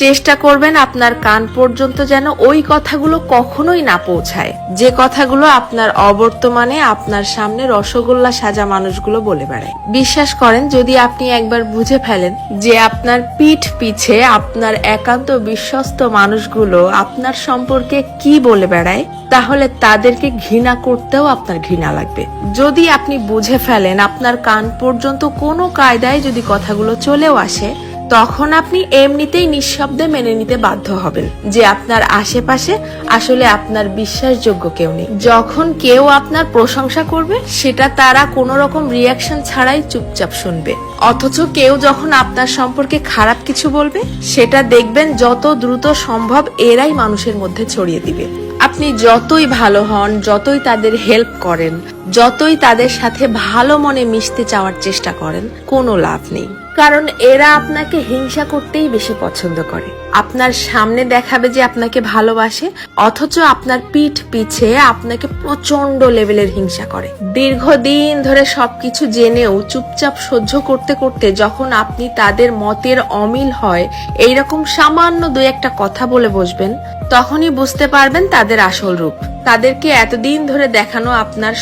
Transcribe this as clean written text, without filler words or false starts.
চেষ্টা করবেন আপনার কান পর্যন্ত যেন ওই কথাগুলো কখনোই না পৌঁছায়, যে কথাগুলো আপনার অবর্তমানে আপনার সামনে রসগোল্লা সাজা মানুষগুলো বলে বেড়ায়। বিশ্বাস করেন, যদি আপনি একবার বুঝে ফেলেন যে আপনার পিঠ পিছে আপনার একান্ত বিশ্বস্ত মানুষগুলো আপনার সম্পর্কে কি বলে বেড়ায়, তাহলে তাদেরকে ঘৃণা করতেও আপনার ঘৃণা লাগবে। যদি আপনি বুঝে ফেলেন আপনার কান পর্যন্ত কোনো কায়দায় যদি কথাগুলো চলেও আসে, তখন আপনি এমনিতেই নিঃশব্দে মেনে নিতে বাধ্য হবেন যে আপনার আশেপাশে আসলে আপনার বিশ্বাসযোগ্য কেউ নেই। যখন কেউ আপনার প্রশংসা করবে, সেটা তারা কোনো রকম রিয়াকশন ছাড়াই চুপচাপ শুনবে। অথচ কেউ যখন আপনার সম্পর্কে খারাপ কিছু বলবে, সেটা দেখবেন যত দ্রুত সম্ভব এরাই মানুষের মধ্যে ছড়িয়ে দিবে। আপনি যতই ভালো হন, যতই তাদের হেল্প করেন, যতই তাদের সাথে ভালো মনে মিশতে চাওয়ার চেষ্টা করেন, কোনো লাভ নেই। কারণ এরা আপনাকে হিংসা করতেই বেশি পছন্দ করে। আপনার সামনে দেখাবে যে আপনাকে ভালোবাসে, অথচ আপনার পিঠ পিছে আপনাকে প্রচন্ড লেভেলের হিংসা করে। দীর্ঘদিন ধরে সবকিছু জেনেও চুপচাপ সহ্য করতে করতে যখন আপনি তাদের মতের অমিল হয় এইরকম সামান্য দুই একটা কথা বলে বসবেন, তখনই বুঝতে পারবেন তাদের আসল রূপ। তাদেরকে এতদিন ধরে দেখানো আপনার